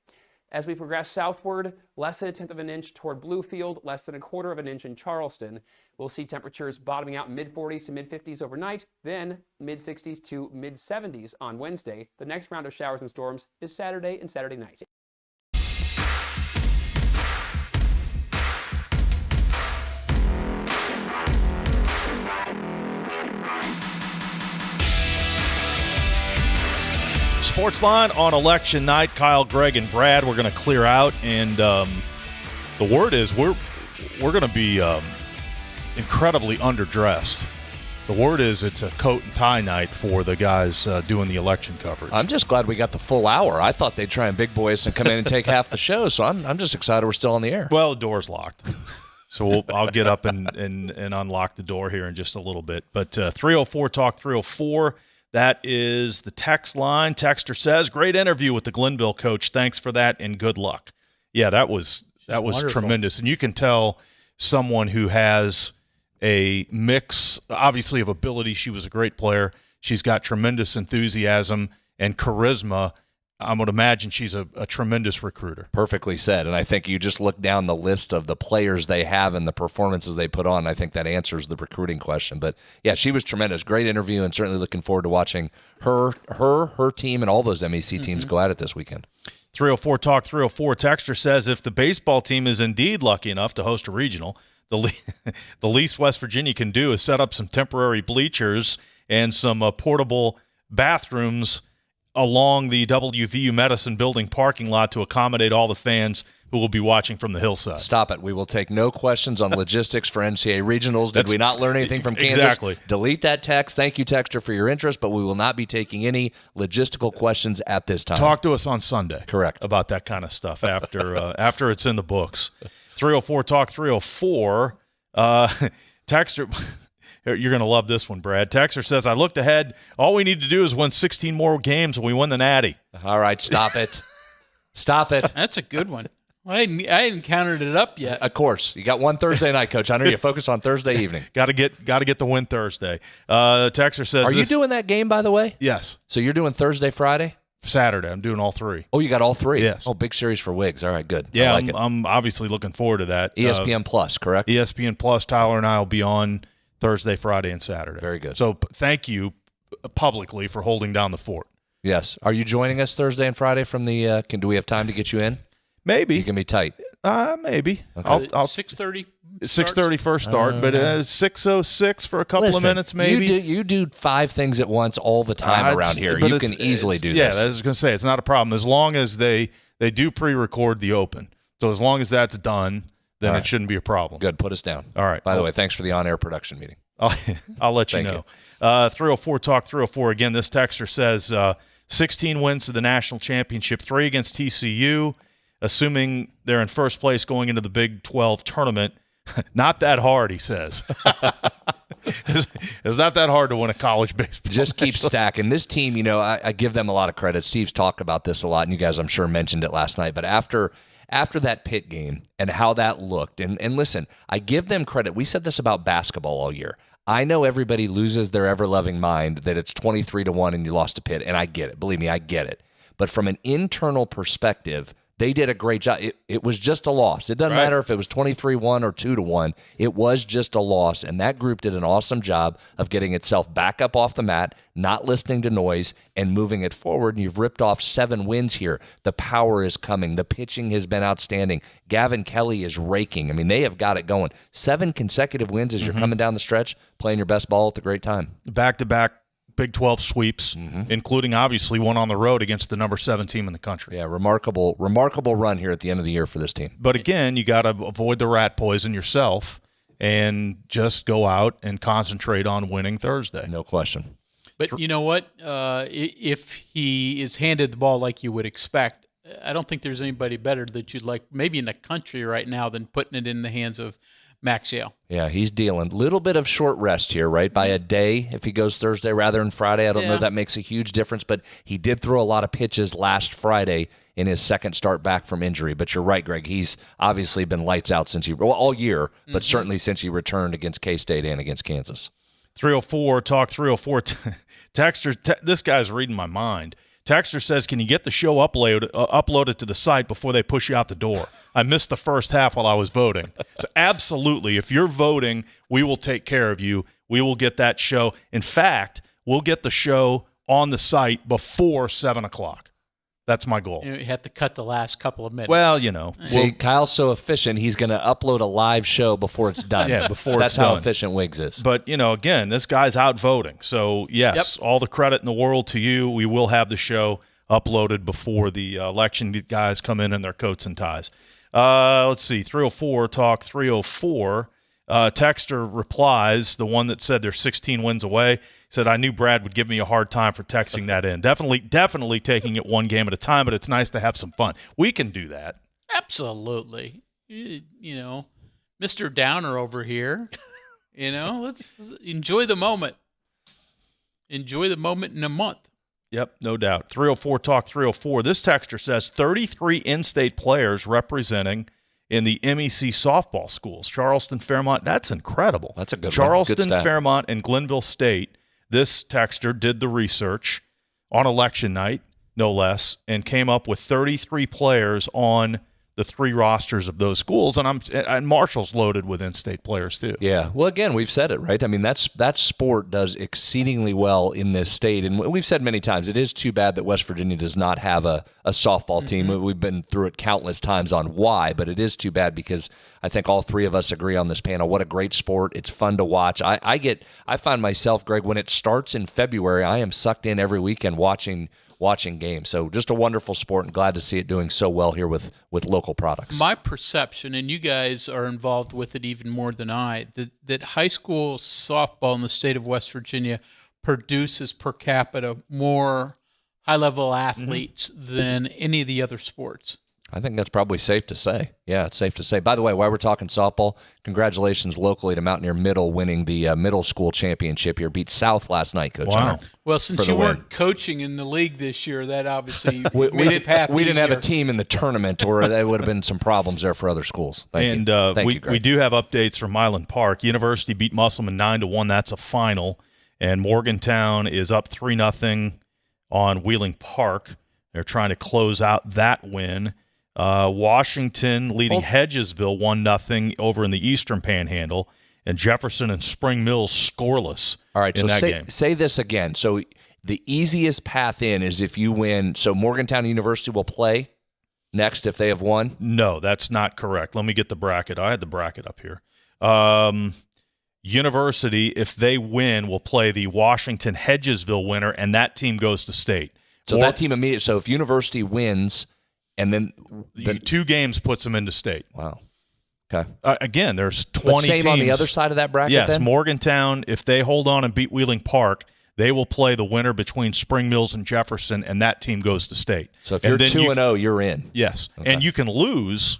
As we progress southward, less than a tenth of an inch toward Bluefield, less than a quarter of an inch in Charleston. We'll see temperatures bottoming out mid-40s to mid-50s overnight, then mid-60s to mid-70s on Wednesday. The next round of showers and storms is Saturday and Saturday night. Sportsline on election night. Kyle, Greg, and Brad, we're going to clear out, and the word is we're going to be incredibly underdressed. The word is it's a coat and tie night for the guys doing the election coverage. I'm just glad we got the full hour. I thought they'd try and big boy us and come in and take half the show, so I'm just excited we're still on the air. Well, the door's locked. So I'll get up and unlock the door here in just a little bit. But 304-TALK 304. That is the text line. Texter says, great interview with the Glenville coach. Thanks for that and good luck. Yeah, that was tremendous. And you can tell someone who has a mix, obviously, of ability. She was a great player. She's got tremendous enthusiasm and charisma. I would imagine she's a tremendous recruiter. Perfectly said. And I think you just look down the list of the players they have and the performances they put on. I think that answers the recruiting question. But, yeah, she was tremendous. Great interview, and certainly looking forward to watching her team, and all those MEC teams go at it this weekend. 304-TALK 304. Texter says, if the baseball team is indeed lucky enough to host a regional, the least West Virginia can do is set up some temporary bleachers and some portable bathrooms along the WVU Medicine building parking lot to accommodate all the fans who will be watching from the hillside. Stop it. We will take no questions on logistics for NCAA regionals. Did we not learn anything from Kansas? Exactly. Delete that text. Thank you, Texter, for your interest, but we will not be taking any logistical questions at this time. Talk to us on Sunday. Correct. About that kind of stuff after it's in the books. 304 Talk 304. Texter, you're going to love this one, Brad. Texter says, I looked ahead. All we need to do is win 16 more games and we win the Natty. All right, stop it. Stop it. That's a good one. I hadn't counted it up yet. Of course. You got one Thursday night, Coach. I know you focus on Thursday evening. Got to get the win Thursday. Texter says, are you doing that game, by the way? Yes. So you're doing Thursday, Friday? Saturday. I'm doing all three. Oh, you got all three? Yes. Oh, big series for Wigs. All right, good. Yeah, I like I'm obviously looking forward to that. ESPN Plus, correct? ESPN Plus. Tyler and I will be on Thursday, Friday, and Saturday. Very good. So thank you publicly for holding down the fort. Yes. Are you joining us Thursday and Friday from the do we have time to get you in? Maybe. You can be tight. Maybe. Okay. I'll 6:30. 6:30 first start, but 6:06 for a couple of minutes, maybe. You do 5 things at once all the time around here. You can easily do this. Yeah, I was going to say, it's not a problem. As long as they do pre-record the Open. So as long as that's done, then it shouldn't be a problem. Good. Put us down. All right. By the way, thanks for the on-air production meeting. I'll let you know. 304 Talk 304. Again, this texter says 16 wins to the national championship, 3 against TCU, assuming they're in first place going into the Big 12 tournament. Not that hard, he says. It's not that hard to win a college baseball. Just keep stacking. This team, I give them a lot of credit. Steve's talked about this a lot, and you guys, I'm sure, mentioned it last night. But after that Pitt game and how that looked, and listen, I give them credit. We said this about basketball all year. I know everybody loses their ever-loving mind that it's 23-1 and you lost to Pitt, and I get it. Believe me, I get it. But from an internal perspective, they did a great job. It was just a loss. It doesn't matter if it was 23-1 or 2-1. It was just a loss, and that group did an awesome job of getting itself back up off the mat, not listening to noise, and moving it forward. And you've ripped off 7 wins here. The power is coming. The pitching has been outstanding. Gavin Kelly is raking. I mean, they have got it going. 7 consecutive wins as you're coming down the stretch, playing your best ball at the great time. Back-to-back Big 12 sweeps, including obviously one on the road against the number 7 team in the country. Yeah, remarkable run here at the end of the year for this team. But again, you got to avoid the rat poison yourself and just go out and concentrate on winning Thursday. No question. But you know what? If he is handed the ball like you would expect, I don't think there's anybody better that you'd like maybe in the country right now than putting it in the hands of Max Yale. Yeah, he's dealing. Little bit of short rest here, right? By a day, if he goes Thursday rather than Friday. I don't know if that makes a huge difference, but he did throw a lot of pitches last Friday in his second start back from injury. But you're right, Greg. He's obviously been lights out since all year, but certainly since he returned against K-State and against Kansas. 304 Talk 304. Texter, this guy's reading my mind. Texter says, can you get the show uploaded to the site before they push you out the door? I missed the first half while I was voting. So absolutely, if you're voting, we will take care of you. We will get that show. In fact, we'll get the show on the site before 7 o'clock. That's my goal. You have to cut the last couple of minutes. Well, See, Kyle's so efficient, he's going to upload a live show before it's done. Yeah, before That's it's done. how efficient Wiggs is. But, again, this guy's out voting. So, yes, all the credit in the world to you. We will have the show uploaded before the election guys come in their coats and ties. Let's see, 304 Talk 304. Texter replies, the one that said they're 16 wins away, said, I knew Brad would give me a hard time for texting that in. Definitely taking it one game at a time, but it's nice to have some fun. We can do that. Absolutely. Mr. Downer over here, let's enjoy the moment. Enjoy the moment in a month. Yep, no doubt. 304 Talk 304. This texter says 33 in-state players representing in the MEC softball schools. Charleston, Fairmont, that's incredible. That's a good one. Charleston, Good stat. Fairmont, and Glenville State. This texter did the research on election night, no less, and came up with 33 players on the 3 rosters of those schools, and Marshall's loaded with in-state players too. Yeah. Well, again, we've said it, right? I mean, that sport does exceedingly well in this state, and we've said many times, it is too bad that West Virginia does not have a softball team. We've been through it countless times on why, but it is too bad because I think all 3 of us agree on this panel. What a great sport. It's fun to watch. I find myself, Greg, when it starts in February, I am sucked in every weekend watching watching games. So just a wonderful sport, and glad to see it doing so well here with local products. My perception, and you guys are involved with it even more than I, that high school softball in the state of West Virginia produces per capita more high-level athletes than any of the other sports. I think that's probably safe to say. Yeah, it's safe to say. By the way, while we're talking softball, congratulations locally to Mountaineer Middle winning the middle school championship here. Beat South last night, Coach. Wow. Well, since you weren't coaching in the league this year, that obviously we made it path we didn't have easier. a team in the tournament, or there would have been some problems there for other schools. Thank you. Thank you, Greg. We do have updates from Milan Park. University beat Musselman 9-1. That's a final. And Morgantown is up 3-0 on Wheeling Park. They're trying to close out that win. Washington leading Hedgesville 1-0 over in the Eastern Panhandle, and Jefferson and Spring Mills scoreless. All right, in so that game. say this again. So the easiest path in is if you win. So Morgantown University will play next if they have won? No, that's not correct. Let me get the bracket. I had the bracket up here. University, if they win, will play the Washington Hedgesville winner, and that team goes to state. So that team immediately. So if University wins, and then the 2 games puts them into state. Wow. Okay. Again, there's 20 but same teams. on the other side of that bracket. Yes, then? Morgantown, if they hold on and beat Wheeling Park, they will play the winner between Spring Mills and Jefferson, and that team goes to state. So if you're 2-0, you're in. Yes, Okay. and you can lose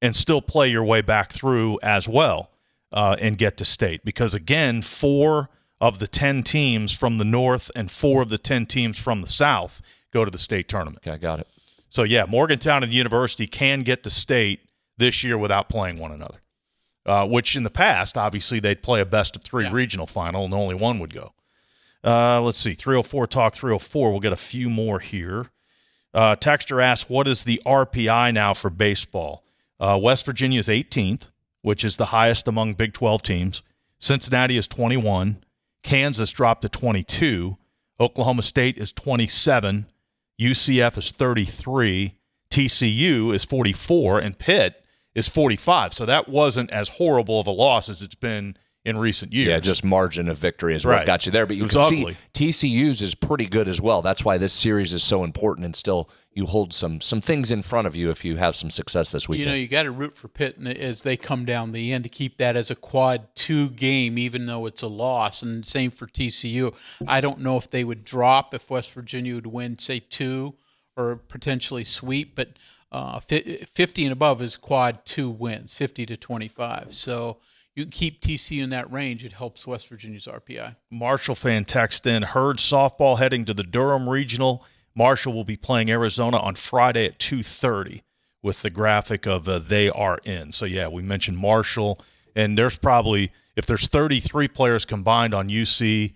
and still play your way back through as well and get to state. Because, again, 4 of the 10 teams from the north and 4 of the 10 teams from the south go to the state tournament. Okay, got it. So, yeah, Morgantown and University can get to state this year without playing one another, which in the past, obviously, they'd play a best-of-3 regional final, and only one would go. Let's see, 304 Talk 304. We'll get a few more here. Texter asks, what is the RPI now for baseball? West Virginia is 18th, which is the highest among Big 12 teams. Cincinnati is 21. Kansas dropped to 22. Oklahoma State is 27. UCF is 33, TCU is 44, and Pitt is 45. So that wasn't as horrible of a loss as it's been in recent years. Yeah, just margin of victory is what got you there. But you can see TCU's is pretty good as well. That's why this series is so important, and still you hold some things in front of you if you have some success this weekend. You know, you got to root for Pitt as they come down the end to keep that as a quad 2 game, even though it's a loss. And same for TCU. I don't know if they would drop if West Virginia would win, say, 2 or potentially sweep, but 50 and above is quad 2 wins, 50-25. So you keep TCU in that range, it helps West Virginia's RPI. Marshall fan text in, heard softball heading to the Durham Regional. Marshall will be playing Arizona on Friday at 2:30 with the graphic of they are in. So, yeah, we mentioned Marshall, and there's probably, if there's 33 players combined on UC,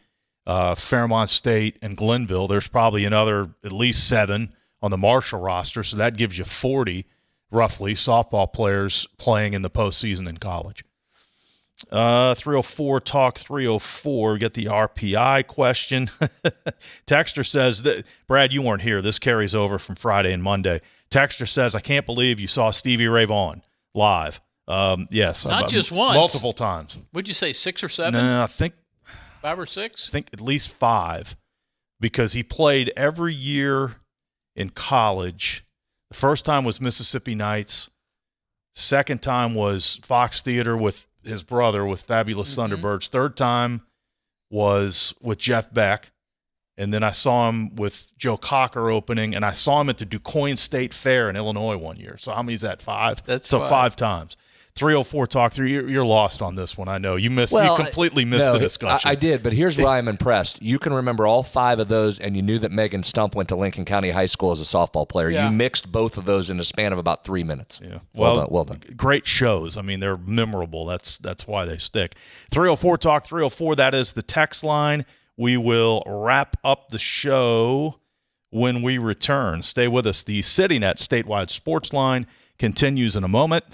Fairmont State, and Glenville, there's probably another at least 7 on the Marshall roster. So that gives you 40, roughly, softball players playing in the postseason in college. 304 Talk 304. We get the RPI question. Texter says that, Brad, you weren't here. This carries over from Friday and Monday. Texter says, I can't believe you saw Stevie Ray Vaughan live. Yes. Not just once. Multiple times. Would you say 6 or 7? No, I think 5 or 6? I think at least 5, because he played every year in college. The first time was Mississippi Nights. Second time was Fox Theater with his brother with Fabulous Thunderbirds. Third time was with Jeff Beck. And then I saw him with Joe Cocker opening, and I saw him at the DuQuoin State Fair in Illinois one year. So how many is that, 5? That's so 5. 5 times. 304 Talk 3. You're lost on this one, I know. You completely missed the discussion. I did, but here's why I'm impressed. You can remember all 5 of those, and you knew that Megan Stump went to Lincoln County High School as a softball player. Yeah. You mixed both of those in a span of about 3 minutes. Yeah. Well done. Great shows. I mean, they're memorable. That's why they stick. 304 Talk 304, that is the text line. We will wrap up the show when we return. Stay with us. The CityNet statewide sports line continues in a moment.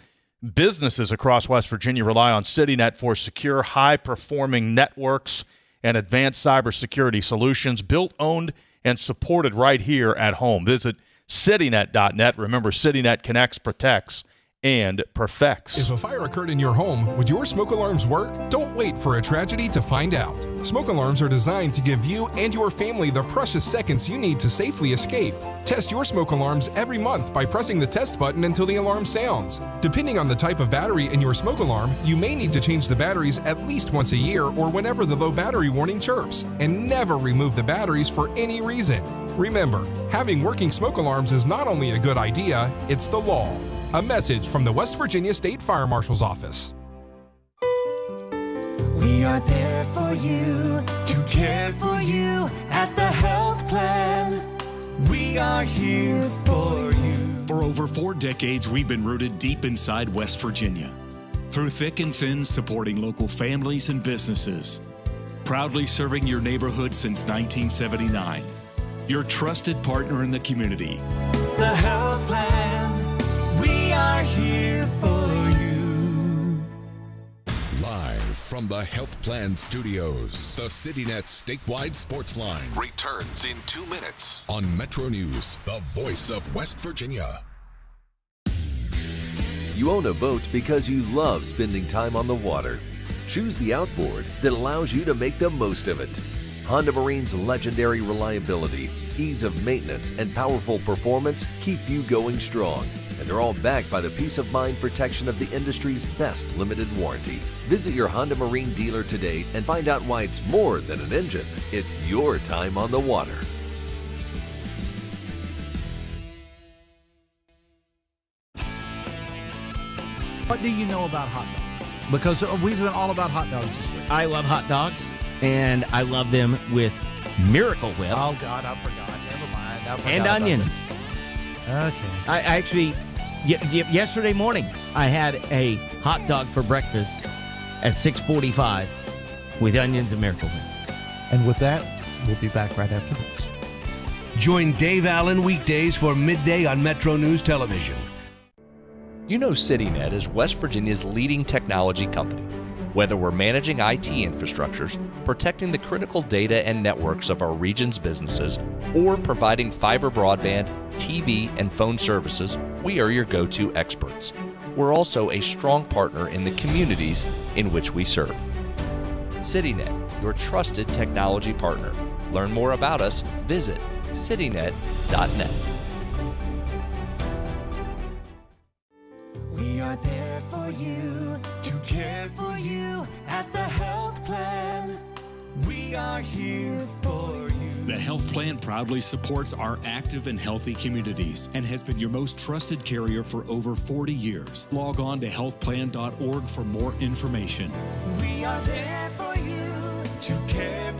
Businesses across West Virginia rely on CityNet for secure, high-performing networks and advanced cybersecurity solutions built, owned, and supported right here at home. Visit citynet.net. Remember, CityNet connects, protects, and perfects. If a fire occurred in your home, would your smoke alarms work? Don't wait for a tragedy to find out. Smoke alarms are designed to give you and your family the precious seconds you need to safely escape. Test your smoke alarms every month by pressing the test button until the alarm sounds. Depending on the type of battery in your smoke alarm, you may need to change the batteries at least once a year or whenever the low battery warning chirps, and never remove the batteries for any reason. Remember, having working smoke alarms is not only a good idea, it's the law. A message from the West Virginia State Fire Marshal's Office. We are there for you, to care for you at the health plan. We are here for you. For over 4 decades, we've been rooted deep inside West Virginia. Through thick and thin, supporting local families and businesses. Proudly serving your neighborhood since 1979. Your trusted partner in the community. The health plan. We are here for you. Live from the Health Plan Studios, the CityNet statewide Sportsline returns in 2 minutes on MetroNews, the voice of West Virginia. You own a boat because you love spending time on the water. Choose the outboard that allows you to make the most of it. Honda Marine's legendary reliability, ease of maintenance, and powerful performance keep you going strong. And they're all backed by the peace of mind protection of the industry's best limited warranty. Visit your Honda Marine dealer today and find out why it's more than an engine. It's your time on the water. What do you know about hot dogs? Because we've been all about hot dogs this week. I love hot dogs, and I love them with Miracle Whip. Oh, God, I forgot. Never mind. I forgot and about onions. that. Okay. I actually, yesterday morning, I had a hot dog for breakfast at 6:45 with onions and Miracle Whip. And with that, we'll be back right after this. Join Dave Allen weekdays for midday on Metro News Television. You know CityNet is West Virginia's leading technology company. Whether we're managing IT infrastructures, protecting the critical data and networks of our region's businesses, or providing fiber broadband, TV, and phone services, we are your go-to experts. We're also a strong partner in the communities in which we serve. CityNet, your trusted technology partner. Learn more about us, visit citynet.net. We are there for you, to care for you at the health plan. We are here for you. The Health Plan proudly supports our active and healthy communities and has been your most trusted carrier for over 40 years. Log on to healthplan.org for more information. We are there for you, to care